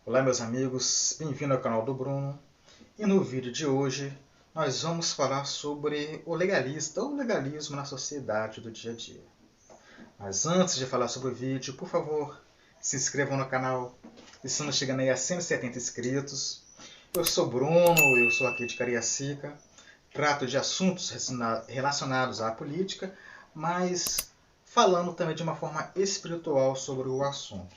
Olá meus amigos, bem-vindo ao canal do Bruno. E no vídeo de hoje nós vamos falar sobre o legalista ou legalismo na sociedade do dia a dia. Mas antes de falar sobre o vídeo, por favor, se inscrevam no canal. Estamos chegando aí a 170 inscritos. Eu sou Bruno, eu sou aqui de Cariacica. Trato de assuntos relacionados à política, mas falando também de uma forma espiritual sobre o assunto.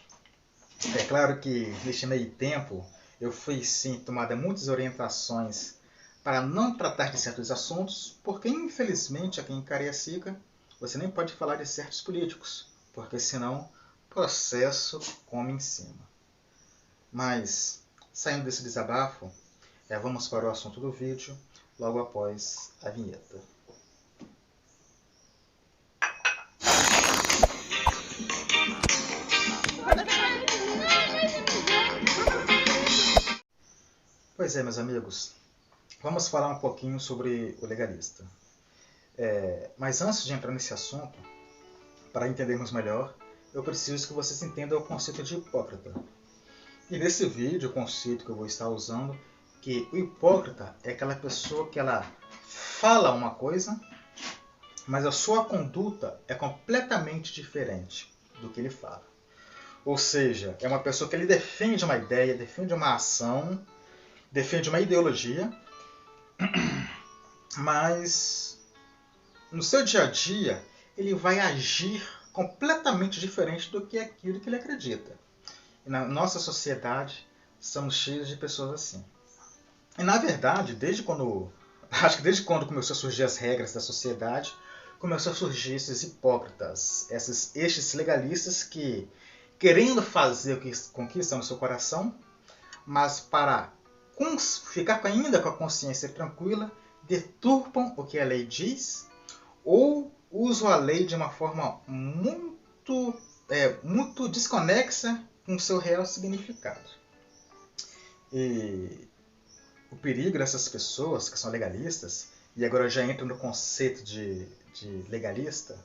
É claro que neste meio tempo eu fui sim tomada muitas orientações para não tratar de certos assuntos, porque infelizmente aqui em Cariacica você nem pode falar de certos políticos, porque senão processo come em cima. Mas, saindo desse desabafo, vamos para o assunto do vídeo, logo após a vinheta. Pois é, meus amigos, vamos falar um pouquinho sobre o legalista. Mas antes de entrar nesse assunto, para entendermos melhor, eu preciso que vocês entendam o conceito de hipócrita. E nesse vídeo, o conceito que eu vou estar usando, que o hipócrita é aquela pessoa que ela fala uma coisa, mas a sua conduta é completamente diferente do que ele fala. Ou seja, é uma pessoa que ele defende uma ideia, defende uma ação, defende uma ideologia, mas no seu dia a dia ele vai agir completamente diferente do que aquilo que ele acredita. E na nossa sociedade estamos cheios de pessoas assim. E na verdade, desde quando começou a surgir as regras da sociedade, começou a surgir esses hipócritas, estes legalistas que, querendo fazer o que conquista no seu coração, mas para ficar ainda com a consciência tranquila, deturpam o que a lei diz ou usam a lei de uma forma muito desconexa com o seu real significado. E o perigo dessas pessoas que são legalistas, e agora eu já entro no conceito de legalista,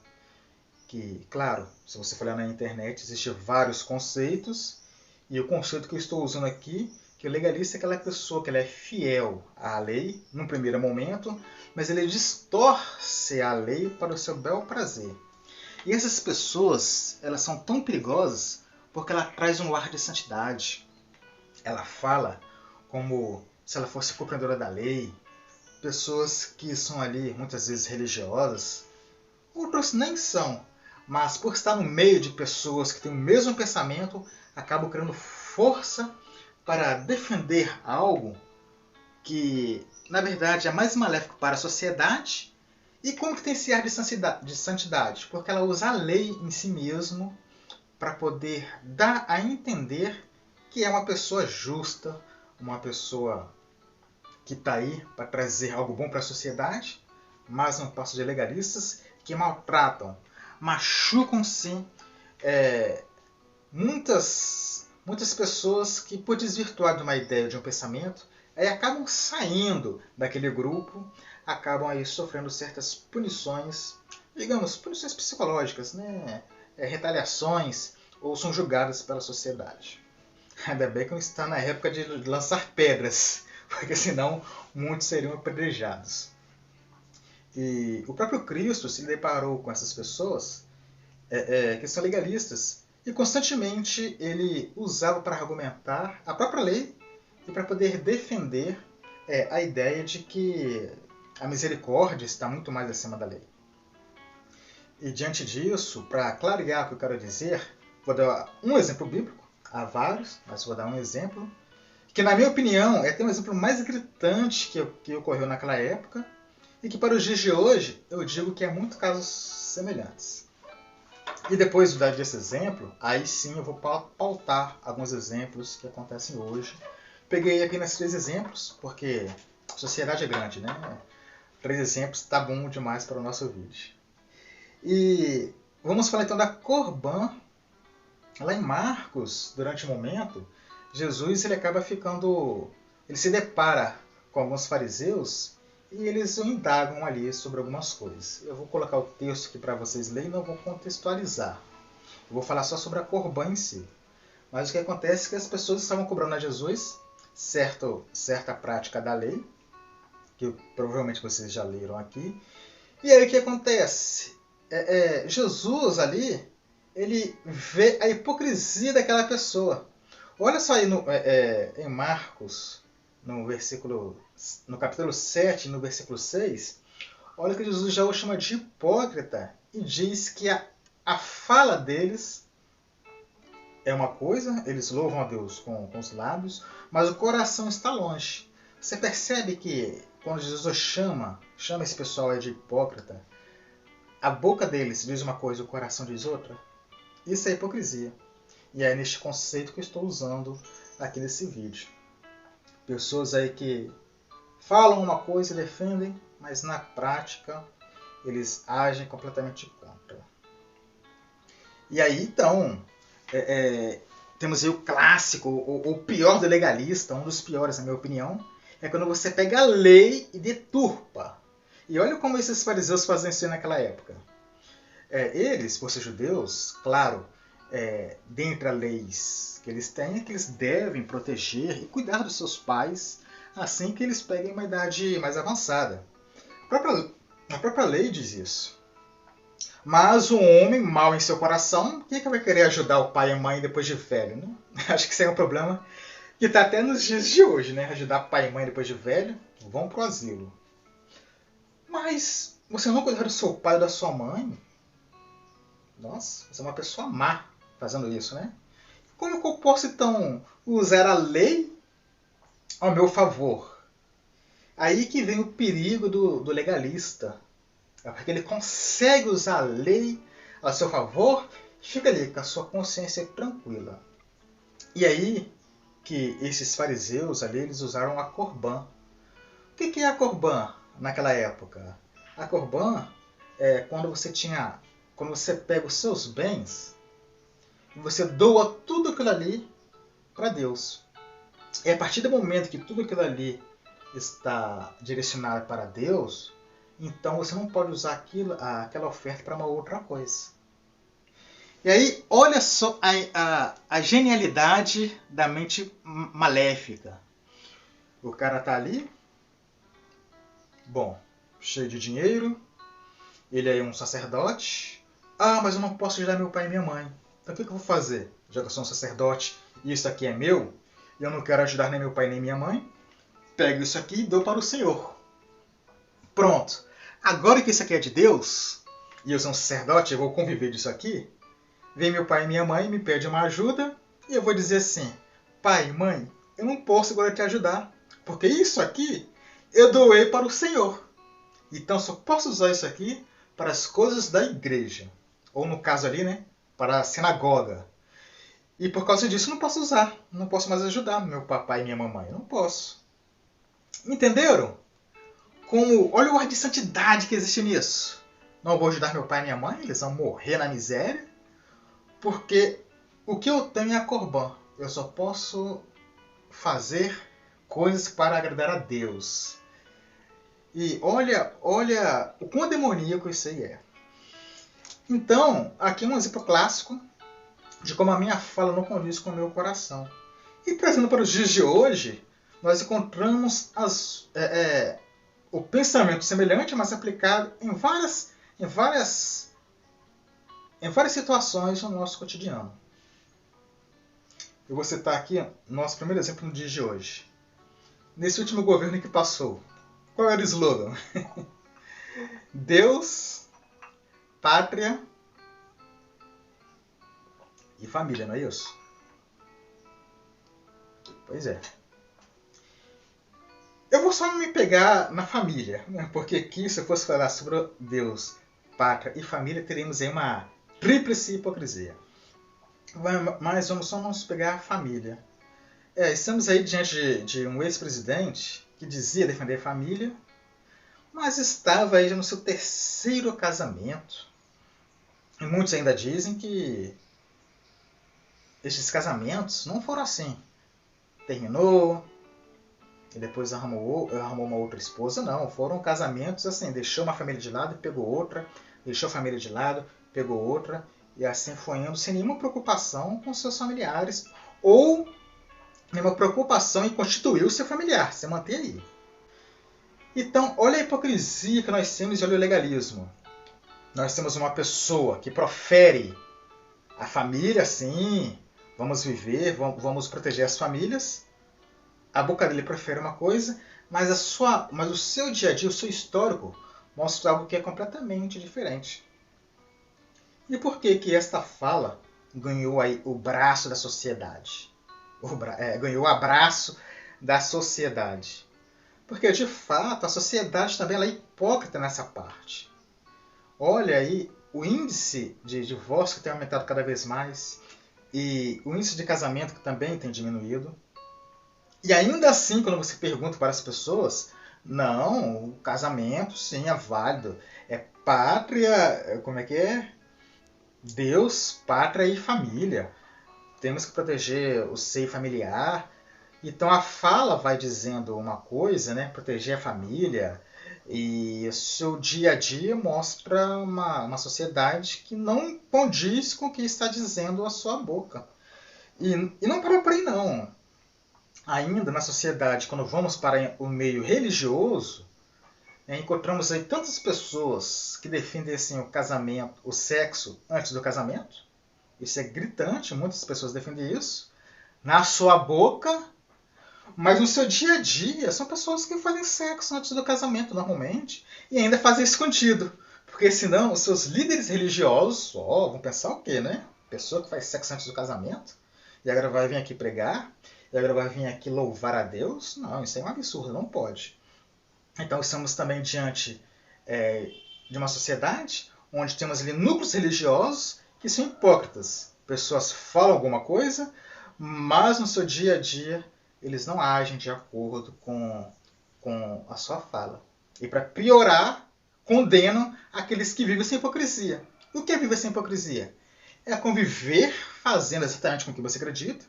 que, claro, se você for olhar na internet, existem vários conceitos, e o conceito que eu estou usando aqui, que o legalista é aquela pessoa que ela é fiel à lei, num primeiro momento, mas ele distorce a lei para o seu bel prazer. E essas pessoas, elas são tão perigosas porque ela traz um ar de santidade. Ela fala como se ela fosse cumpridora da lei. Pessoas que são ali muitas vezes religiosas, outros nem são, mas por estar no meio de pessoas que têm o mesmo pensamento, acabam criando força para defender algo que, na verdade, é mais maléfico para a sociedade. E como que tem esse ar de santidade? Porque ela usa a lei em si mesmo para poder dar a entender que é uma pessoa justa, uma pessoa que está aí para trazer algo bom para a sociedade, mas não passa de legalistas que maltratam, machucam sim muitas pessoas que, por desvirtuar de uma ideia, de um pensamento, aí acabam saindo daquele grupo, acabam aí sofrendo certas punições, digamos, punições psicológicas, né? Retaliações, ou são julgadas pela sociedade. Ainda bem que não está na época de lançar pedras, porque senão muitos seriam apedrejados. E o próprio Cristo se deparou com essas pessoas que são legalistas, e constantemente ele usava para argumentar a própria lei e para poder defender a ideia de que a misericórdia está muito mais acima da lei. E diante disso, para clarear o que eu quero dizer, vou dar um exemplo bíblico, há vários, mas vou dar um exemplo, que na minha opinião tem um exemplo mais gritante que ocorreu naquela época, e que para os dias de hoje eu digo que há muitos casos semelhantes. E depois de dar esse exemplo, aí sim eu vou pautar alguns exemplos que acontecem hoje. Peguei apenas 3 exemplos, porque a sociedade é grande, né? 3 exemplos tá bom demais para o nosso vídeo. E vamos falar então da Corbã. Lá em Marcos, durante o momento, Jesus ele se depara com alguns fariseus e eles o indagam ali sobre algumas coisas. Eu vou colocar o texto aqui para vocês lerem e não vou contextualizar. Eu vou falar só sobre a Corbã em si. Mas o que acontece é que as pessoas estavam cobrando a Jesus certa prática da lei, que provavelmente vocês já leram aqui. E aí o que acontece? Jesus ali, ele vê a hipocrisia daquela pessoa. Olha só aí em Marcos, no capítulo 7, no versículo 6, olha que Jesus já o chama de hipócrita e diz que a fala deles é uma coisa, eles louvam a Deus com os lábios, mas o coração está longe. Você percebe que quando Jesus chama esse pessoal aí de hipócrita, a boca deles diz uma coisa e o coração diz outra? Isso é hipocrisia. E é neste conceito que eu estou usando aqui nesse vídeo. Pessoas aí que falam uma coisa e defendem, mas na prática eles agem completamente contra. E aí então, temos aí o clássico, o pior do legalista, um dos piores na minha opinião, é quando você pega a lei e deturpa. E olha como esses fariseus faziam isso naquela época. Eles, por ser judeus, claro, dentre as leis que eles têm, é que eles devem proteger e cuidar dos seus pais assim que eles peguem uma idade mais avançada. A própria lei diz isso. Mas o homem, mau em seu coração, quem é que vai querer ajudar o pai e a mãe depois de velho? Né? Acho que isso é um problema que está até nos dias de hoje, né? Ajudar pai e mãe depois de velho, vão pro asilo. Mas você não cuidar do seu pai ou da sua mãe? Nossa, você é uma pessoa má fazendo isso, né? Como que eu posso, então, usar a lei ao meu favor? Aí que vem o perigo do legalista. É porque ele consegue usar a lei a seu favor e fica ali com a sua consciência tranquila. E aí que esses fariseus ali, eles usaram a Corbã. O que é a Corbã naquela época? A Corbã é quando você pega os seus bens e você doa tudo aquilo ali para Deus. E a partir do momento que tudo aquilo ali está direcionado para Deus, então você não pode usar aquela oferta para uma outra coisa. E aí, olha só a genialidade da mente maléfica. O cara tá ali, bom, cheio de dinheiro, ele é um sacerdote. Ah, mas eu não posso ajudar meu pai e minha mãe. Então o que eu vou fazer? Já que eu sou um sacerdote e isso aqui é meu, e eu não quero ajudar nem meu pai nem minha mãe, pego isso aqui e dou para o Senhor. Pronto. Agora que isso aqui é de Deus, e eu sou um sacerdote, eu vou conviver disso aqui, vem meu pai e minha mãe, me pede uma ajuda, e eu vou dizer assim, pai, mãe, eu não posso agora te ajudar, porque isso aqui eu doei para o Senhor. Então só posso usar isso aqui para as coisas da igreja. Ou no caso ali, né, para a sinagoga. E por causa disso não posso usar, não posso mais ajudar meu papai e minha mamãe, não posso. Entenderam? Olha o ar de santidade que existe nisso. Não vou ajudar meu pai e minha mãe, eles vão morrer na miséria. Porque o que eu tenho é a Corbã. Eu só posso fazer coisas para agradar a Deus. E olha o quão demoníaco isso aí é. Então, aqui um exemplo clássico de como a minha fala não condiz com o meu coração. E trazendo para os dias de hoje, nós encontramos o pensamento semelhante, mas aplicado em várias situações no nosso cotidiano. Eu vou citar aqui nosso primeiro exemplo no dia de hoje. Nesse último governo que passou, qual era o slogan? Deus, pátria e família, não é isso? Pois é. Eu vou só me pegar na família, né? Porque aqui, se eu fosse falar sobre Deus, pátria e família, teríamos aí uma tríplice hipocrisia. Mas vamos só nos pegar a família. Estamos aí diante de um ex-presidente que dizia defender a família, mas estava aí já no seu terceiro casamento. E muitos ainda dizem que estes casamentos não foram assim. Terminou, e depois arrumou uma outra esposa. Não, foram casamentos assim, deixou uma família de lado e pegou outra, deixou a família de lado, pegou outra. E assim foi indo, sem nenhuma preocupação com seus familiares ou nenhuma preocupação em constituir o seu familiar, se manter aí. Então, olha a hipocrisia que nós temos e olha o legalismo. Nós temos uma pessoa que profere a família, sim, vamos viver, vamos proteger as famílias. A boca dele profere uma coisa, mas o seu dia a dia, o seu histórico, mostra algo que é completamente diferente. E por que que esta fala ganhou aí o braço da sociedade? Ganhou o abraço da sociedade. Porque, de fato, a sociedade também ela é hipócrita nessa parte. Olha aí o índice de divórcio que tem aumentado cada vez mais e o índice de casamento que também tem diminuído. E ainda assim, quando você pergunta para as pessoas, não, o casamento sim é válido. É pátria, como é que é? Deus, pátria e família. Temos que proteger o seio familiar. Então a fala vai dizendo uma coisa, né? Proteger a família. E o seu dia a dia mostra uma sociedade que não condiz com o que está dizendo a sua boca. E não para por aí não. Ainda na sociedade, quando vamos para o meio religioso, encontramos aí tantas pessoas que defendem assim, o casamento, o sexo antes do casamento. Isso é gritante, muitas pessoas defendem isso. Na sua boca, mas no seu dia a dia, são pessoas que fazem sexo antes do casamento normalmente e ainda fazem escondido. Porque senão os seus líderes religiosos vão pensar o quê, né? Pessoa que faz sexo antes do casamento e agora vai vir aqui pregar e agora vai vir aqui louvar a Deus? Não, isso é um absurdo, não pode. Então estamos também diante de uma sociedade onde temos ali núcleos religiosos que são hipócritas. Pessoas falam alguma coisa, mas no seu dia a dia eles não agem de acordo com a sua fala. E para piorar, condenam aqueles que vivem sem hipocrisia. O que é viver sem hipocrisia? É conviver fazendo exatamente com o que você acredita,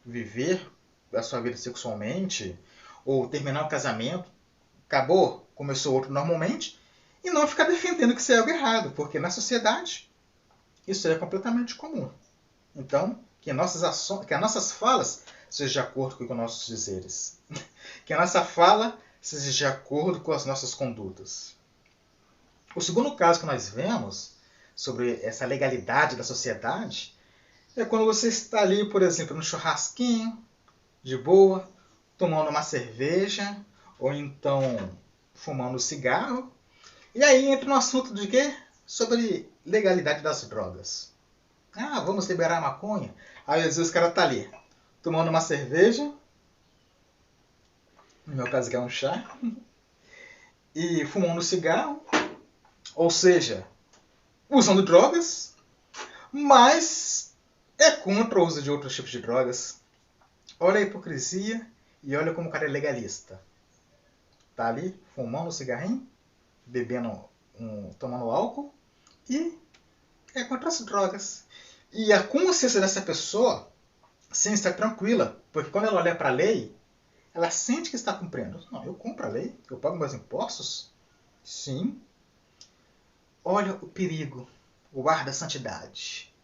viver a sua vida sexualmente, ou terminar o casamento, acabou, começou outro normalmente, e não ficar defendendo que isso é algo errado, porque na sociedade isso é completamente comum. Então, que as nossas falas sejam de acordo com os nossos dizeres. Que a nossa fala seja de acordo com as nossas condutas. O segundo caso que nós vemos sobre essa legalidade da sociedade é quando você está ali, por exemplo, no churrasquinho, de boa, tomando uma cerveja, ou então fumando cigarro, e aí entra no assunto de quê? Sobre legalidade das drogas. Ah, vamos liberar a maconha? Aí às vezes o cara tá ali, tomando uma cerveja, no meu caso que é um chá, e fumando cigarro, ou seja, usando drogas, mas é contra o uso de outros tipos de drogas. Olha a hipocrisia e olha como o cara é legalista. Tá ali fumando um cigarrinho, bebendo, tomando álcool e é contra as drogas. E a consciência dessa pessoa sim está tranquila, porque quando ela olha para a lei, ela sente que está cumprindo. Não, eu cumpro a lei, eu pago meus impostos. Sim. Olha o perigo, o ar da santidade.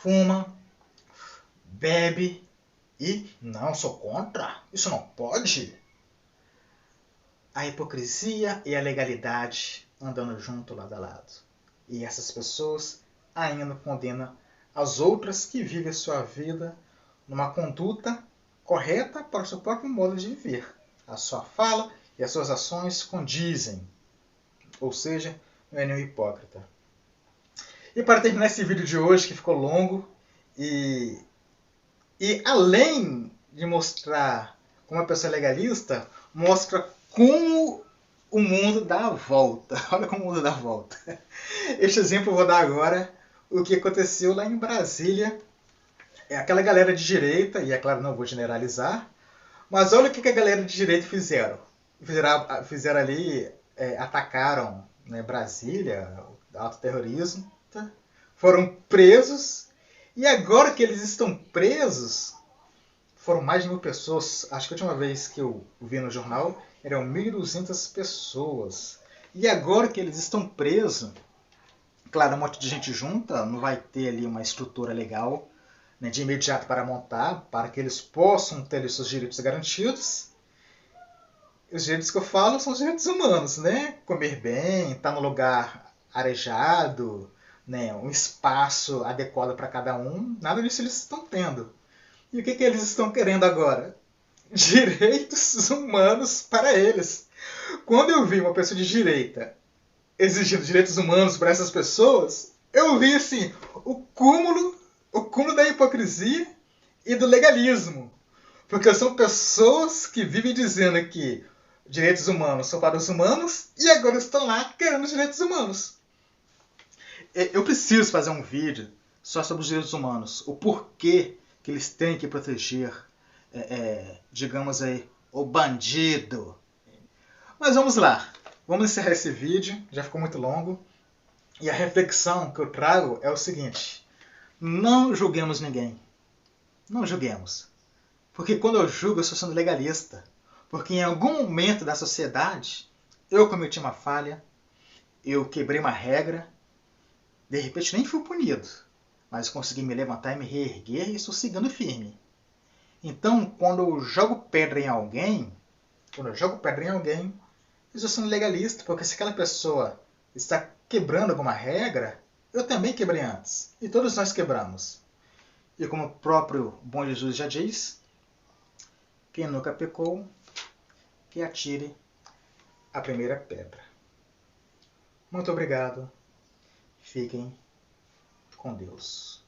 Fuma, bebe e não, sou contra. Isso não pode. A hipocrisia e a legalidade andando junto lado a lado. E essas pessoas ainda condenam as outras que vivem a sua vida numa conduta correta para o seu próprio modo de viver. A sua fala e as suas ações condizem. Ou seja, não é nenhum hipócrita. E para terminar esse vídeo de hoje, que ficou longo, e além de mostrar como a pessoa é legalista, mostra como o mundo dá a volta. Olha como o mundo dá a volta. Este exemplo eu vou dar agora o que aconteceu lá em Brasília. Aquela galera de direita, e é claro, não vou generalizar, mas olha o que a galera de direita fizeram. Fizeram ali, atacaram, né, Brasília, autoterrorismo, tá? Foram presos, e agora que eles estão presos, foram mais de 1.000 pessoas. Acho que a última vez que eu vi no jornal eram 1.200 pessoas. E agora que eles estão presos, claro, um monte de gente junta, não vai ter ali uma estrutura legal, né, de imediato para montar, para que eles possam ter os seus direitos garantidos. Os direitos que eu falo são os direitos humanos, né? Comer bem, estar no lugar arejado, né? Um espaço adequado para cada um. Nada disso eles estão tendo. E o que eles estão querendo agora? Direitos humanos para eles. Quando eu vi uma pessoa de direita exigindo direitos humanos para essas pessoas, eu vi assim o cúmulo da hipocrisia e do legalismo. Porque são pessoas que vivem dizendo que direitos humanos são para os humanos e agora estão lá querendo direitos humanos. Eu preciso fazer um vídeo só sobre os direitos humanos. O porquê que eles têm que proteger, digamos aí, o bandido. Mas vamos lá. Vamos encerrar esse vídeo. Já ficou muito longo. E a reflexão que eu trago é o seguinte. Não julguemos ninguém. Não julguemos. Porque quando eu julgo, eu estou sendo legalista. Porque em algum momento da sociedade, eu cometi uma falha, eu quebrei uma regra, de repente nem fui punido, mas consegui me levantar e me reerguer e estou seguindo firme. Então, quando eu jogo pedra em alguém, eu estou sendo legalista, porque se aquela pessoa está quebrando alguma regra, eu também quebrei antes. E todos nós quebramos. E como o próprio bom Jesus já diz, quem nunca pecou, que atire a primeira pedra. Muito obrigado. Fiquem com Deus.